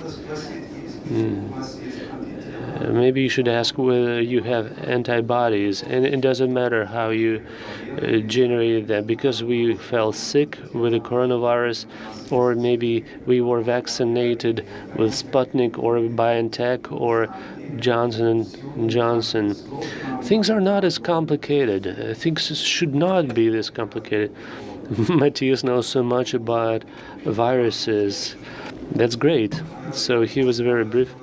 Maybe you should ask whether you have antibodies, and it doesn't matter how you generated them, because we fell sick with the coronavirus, or maybe we were vaccinated with Sputnik or BioNTech or Johnson & Johnson. Things are not as complicated. Things should not be this complicated. Matthias knows so much about viruses. That's great. So he was very brief.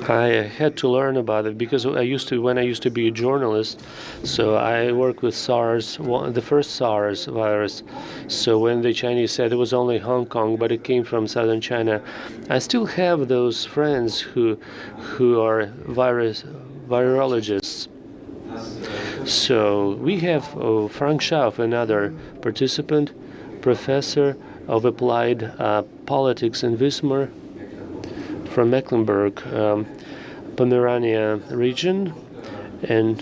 I had to learn about it because when I used to be a journalist, so I worked with SARS, the first SARS virus. So when the Chinese said it was only Hong Kong, but it came from southern China, I still have those friends who are virologists. So we have Frank Schauff, another participant, professor of applied politics in Wismar, from Mecklenburg, Pomerania region, and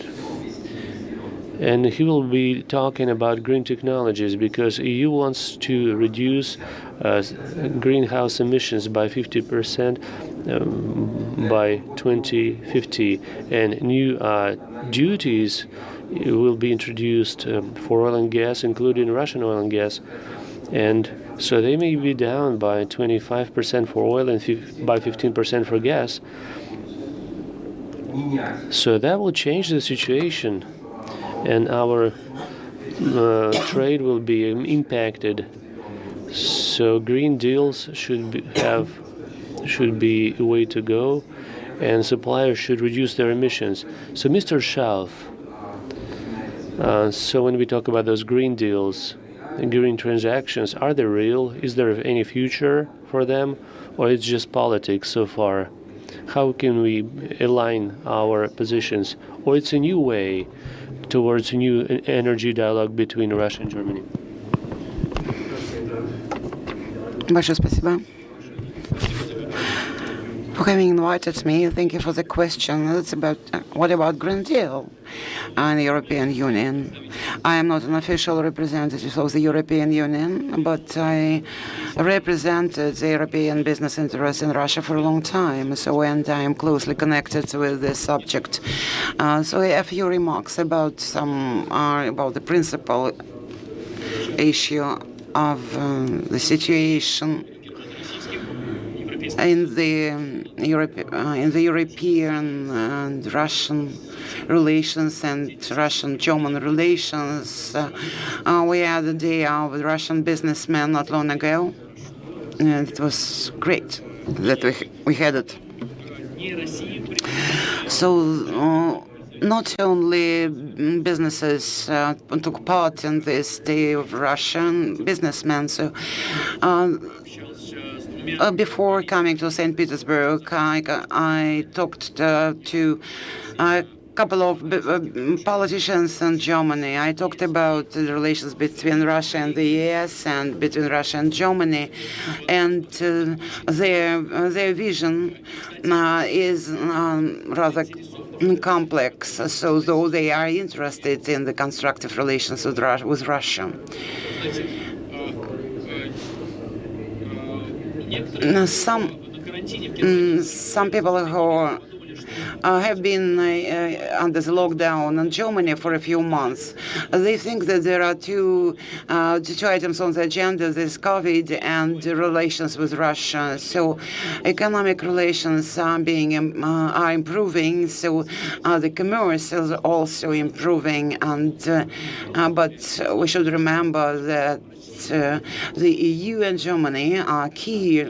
he will be talking about green technologies, because EU wants to reduce greenhouse emissions by 50% by 2050, and new duties will be introduced for oil and gas, including Russian oil and gas, and so they may be down by 25% for oil and by 15% for gas. So that will change the situation, and our trade will be impacted. So green deals should be a way to go, and suppliers should reduce their emissions. So Mr. Schauff, so when we talk about those green deals, green transactions, are they real? Is there any future for them, or it's just politics so far? How can we align our positions? Or it's a new way towards a new energy dialogue between Russia and Germany? Большое спасибо for having invited me. Thank you for the question. It's about what about Green Deal and the European Union? I am not an official representative of the European Union, but I represented the European business interests in Russia for a long time, and I am closely connected with this subject. So a few remarks about the principal issue of the situation in the European and Russian relations and Russian-German relations. We had a day of Russian businessmen not long ago, and it was great. that we had it. So not only businesses took part in this Day of Russian businessmen. So before coming to St. Petersburg, I talked to a couple of politicians in Germany. I talked about the relations between Russia and the US and between Russia and Germany, and their vision is rather complex. So though they are interested in the constructive relations with Russia. Some people who have been under the lockdown in Germany for a few months, they think that there are two items on the agenda: this COVID and relations with Russia. So economic relations are improving. So the commerce is also improving, and but we should remember that the EU and Germany are key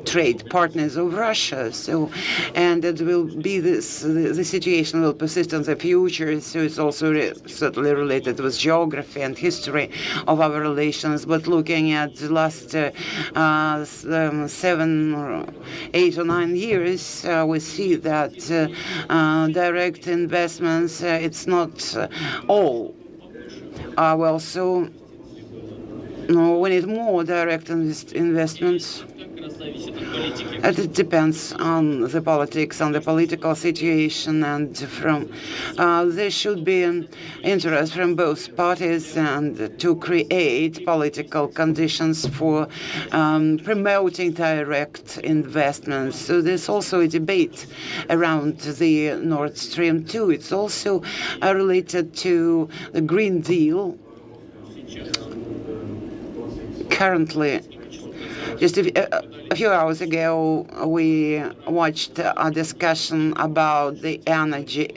trade partners of Russia. So, and it will be the situation will persist in the future. So it's also certainly related with geography and history of our relations. But looking at the last 7 or 8 or 9 years, we see that direct investments, it's not all. Well, so we need more direct investments. It depends on the politics, on the political situation, and from there should be an interest from both parties and to create political conditions for promoting direct investments. So there's also a debate around the Nord Stream 2. It's also related to the Green Deal. Currently, just a few hours ago, we watched a discussion about the energy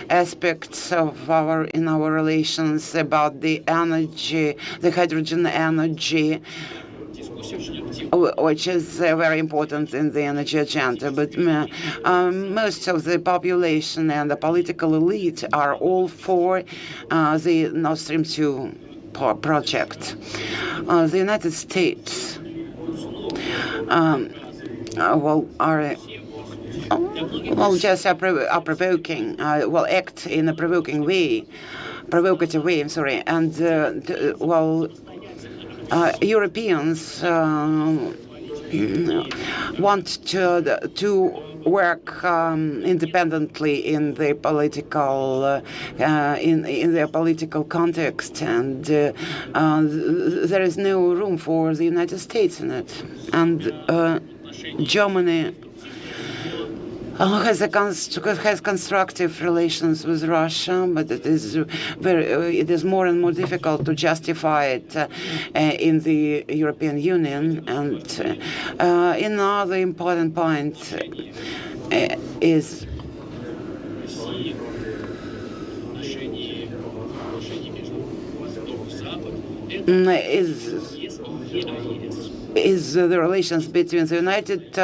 aspects of our relations, about the energy, the hydrogen energy, which is very important in the energy agenda. But most of the population and the political elite are all for the Nord Stream 2 project. The United States just are provoking, act in a provocative way. I'm sorry, and Europeans want to work independently in the political in their political context, and there is no room for the United States in it. And Germany has constructive relations with Russia, but it is more and more difficult to justify it in the European Union. And another important point is the relations between the United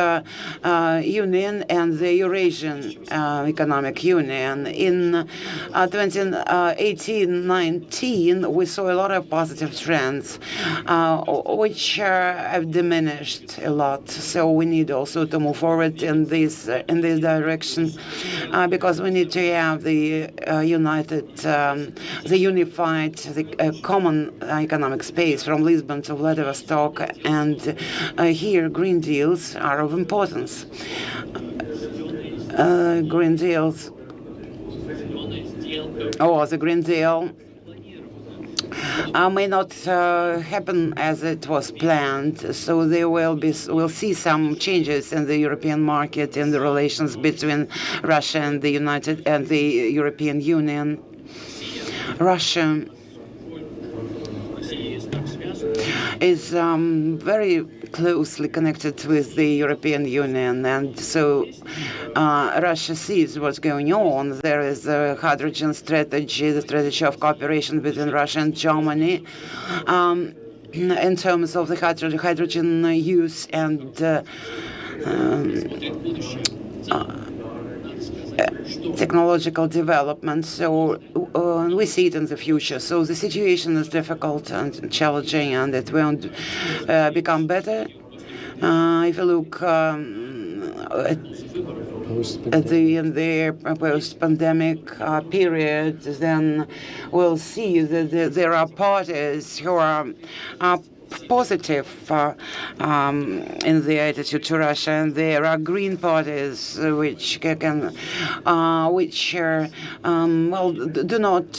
Union and the Eurasian Economic Union. In 2018-19, we saw a lot of positive trends, which have diminished a lot. So we need also to move forward in this direction, because we need to have the unified, common economic space from Lisbon to Vladivostok, and here green deals are of importance. Green deals, the Green Deal may not happen as it was planned, so we'll see some changes in the European market, in the relations between Russia and the European Union. Russia is very closely connected with the European Union, and so Russia sees what's going on. There is a hydrogen strategy, the strategy of cooperation between Russia and Germany. in terms of the hydrogen use and technological development. So we see it in the future. So the situation is difficult and challenging, and it won't become better. If you look at the post-pandemic period, then we'll see that there are parties who are positive in their attitude to Russia, and there are green parties which can, do not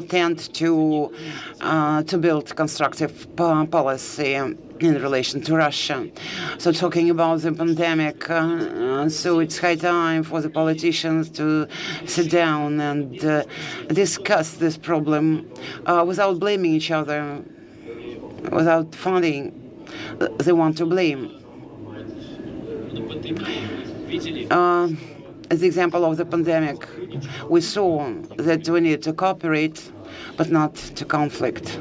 tend to build constructive policy in relation to Russia. So talking about the pandemic, so it's high time for the politicians to sit down and discuss this problem without blaming each other, without finding the one to blame. As the example of the pandemic, we saw that we need to cooperate, but not to conflict.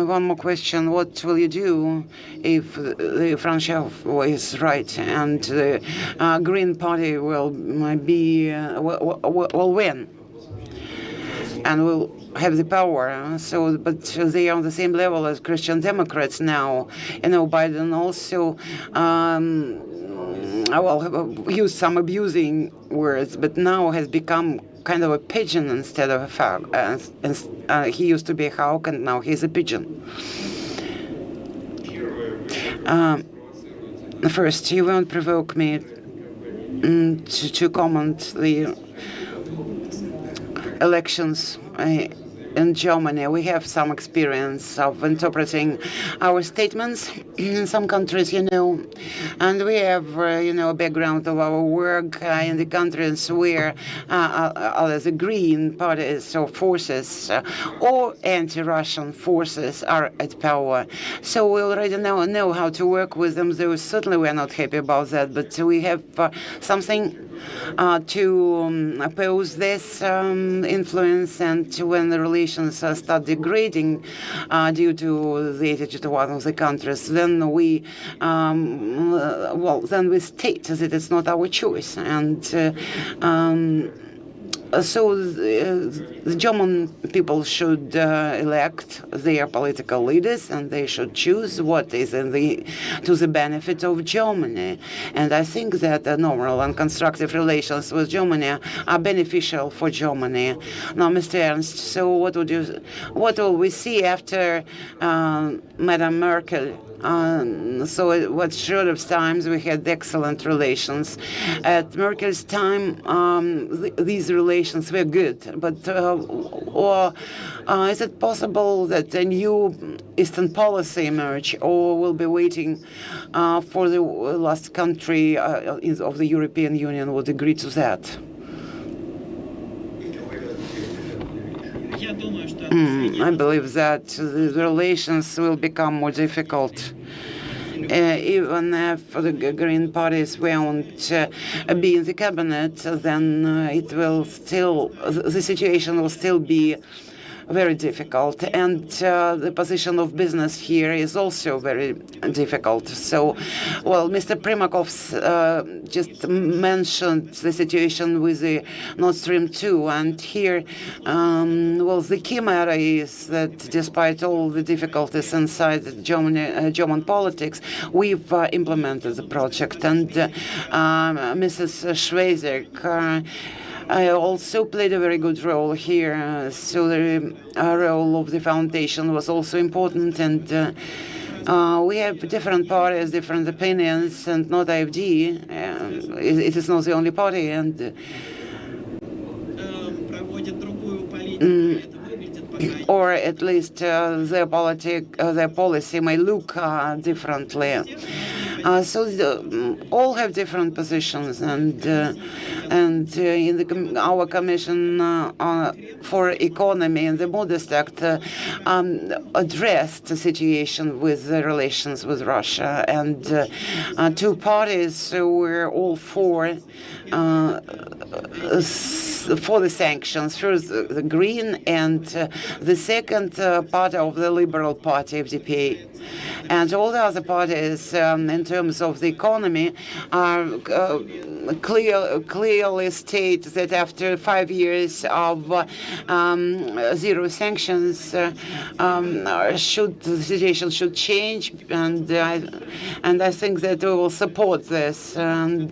One more question. What will you do if the Schauff is right and the Green Party will win and will have the power? So, but they are on the same level as Christian Democrats now. Biden also used some abusing words, but now has become kind of a pigeon instead of a falcon. He used to be a hawk, and now he's a pigeon. First, you won't provoke me to comment the elections in Germany. We have some experience of interpreting our statements in some countries, and we have, a background of our work in the countries where the Green parties or forces or anti-Russian forces are at power. So we already know how to work with them, though certainly we are not happy about that, but we have something to oppose this influence, and when the relations start degrading due to the attitude of one of the countries, then we state that it's not our choice, and so the German people should elect their political leaders, and they should choose what is to the benefit of Germany. And I think that normal and constructive relations with Germany are beneficial for Germany. Now, Mr. Ernst, so what will we see after Madame Merkel? So at Schröder's times we had excellent relations. At Merkel's time, these relations were good. But is it possible that a new Eastern policy emerge, or will be waiting for the last country of the European Union would agree to that? I believe that the relations will become more difficult. Even if the Green parties won't be in the cabinet, then the situation will still be very difficult, and the position of business here is also very difficult. So, Mr. Primakov just mentioned the situation with the Nord Stream 2, and here, the key matter is that despite all the difficulties inside German politics, we've implemented the project, and Mrs. Schwezek also played a very good role here. So the role of the foundation was also important, and we have different parties, different opinions, and not AfD. It is not the only party, and or at least their policy may look differently. So all have different positions, and And in our Commission for Economy and the Modest Act addressed the situation with the relations with Russia, and two parties were all for the sanctions. First, the Green, and the second party of the Liberal Party, FDP. And all the other parties, in terms of the economy, are clearly state that after 5 years of zero sanctions, the situation should change, and I think that we will support this. And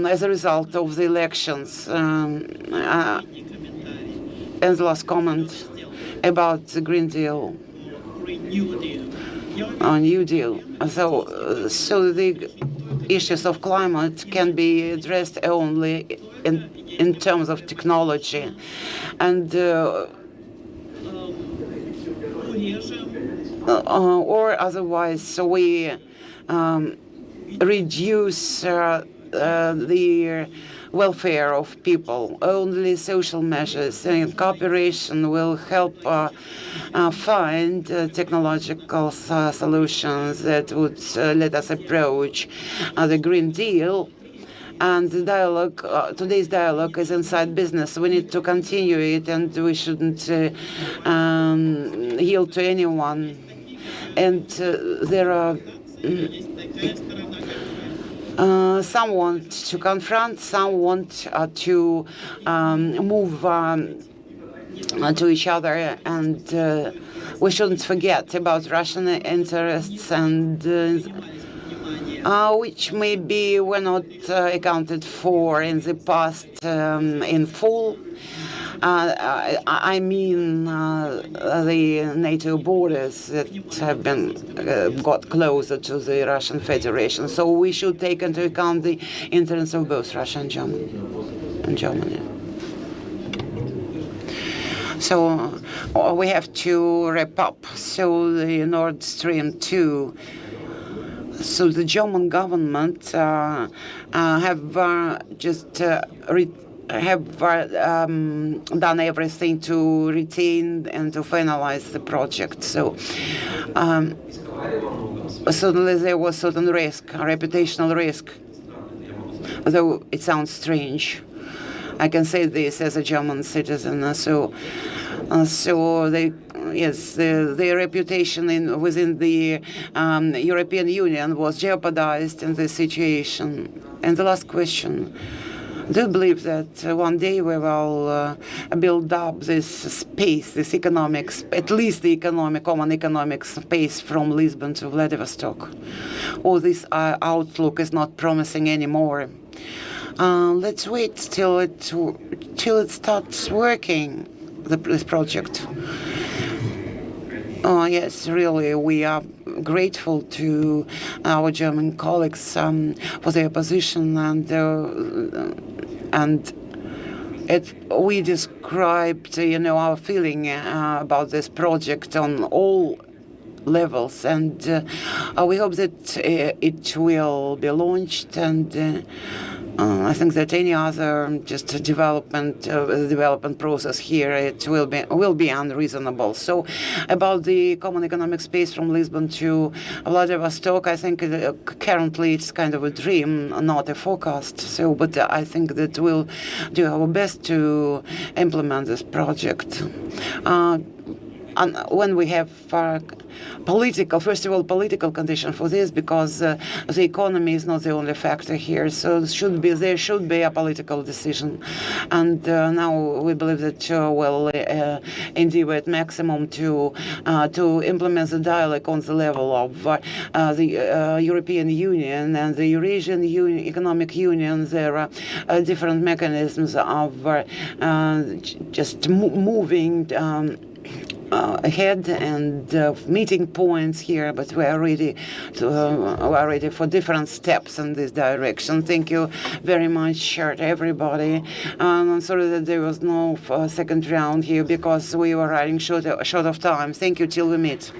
as a result of the elections, and the last comment about the Green Deal. New Deal. So the issues of climate can be addressed only in terms of technology, and or otherwise we reduce the welfare of people. Only social measures and cooperation will help find technological solutions that would let us approach the Green Deal. And the dialogue, today's dialogue is inside business. We need to continue it, and we shouldn't yield to anyone. And there are some want to confront, some want to move to each other, and we shouldn't forget about Russian interests, and which maybe were not accounted for in the past in full. I mean the NATO borders that have been got closer to the Russian Federation. So we should take into account the interests of both Russia and Germany. So we have to wrap up. So the Nord Stream 2. So the German government have just have done everything to retain and to finalize the project. So certainly there was certain risk, a reputational risk, though it sounds strange. I can say this as a German citizen. So their reputation within the European Union was jeopardized in this situation. And the last question. Do you believe that one day we will build up this space, this economic, at least the common economic space from Lisbon to Vladivostok? Or this outlook is not promising anymore? Let's wait till it starts working, this project. Yes, really, we are grateful to our German colleagues for their position, and we described, our feeling about this project on all levels, and we hope that it will be launched, and I think that any other just development process here, it will be unreasonable. So about the common economic space from Lisbon to Vladivostok, I think currently it's kind of a dream, not a forecast. So, but I think that we'll do our best to implement this project. And when we have first of all, political condition for this, because the economy is not the only factor here. So there should be a political decision, and now we believe that we'll endeavor at maximum to implement the dialogue on the level of the European Union and the Eurasian Economic Union. There are different mechanisms of just moving ahead and meeting points here, but we are ready for different steps in this direction. Thank you very much to everybody. I'm sorry that there was no second round here because we were running short of time. Thank you till we meet.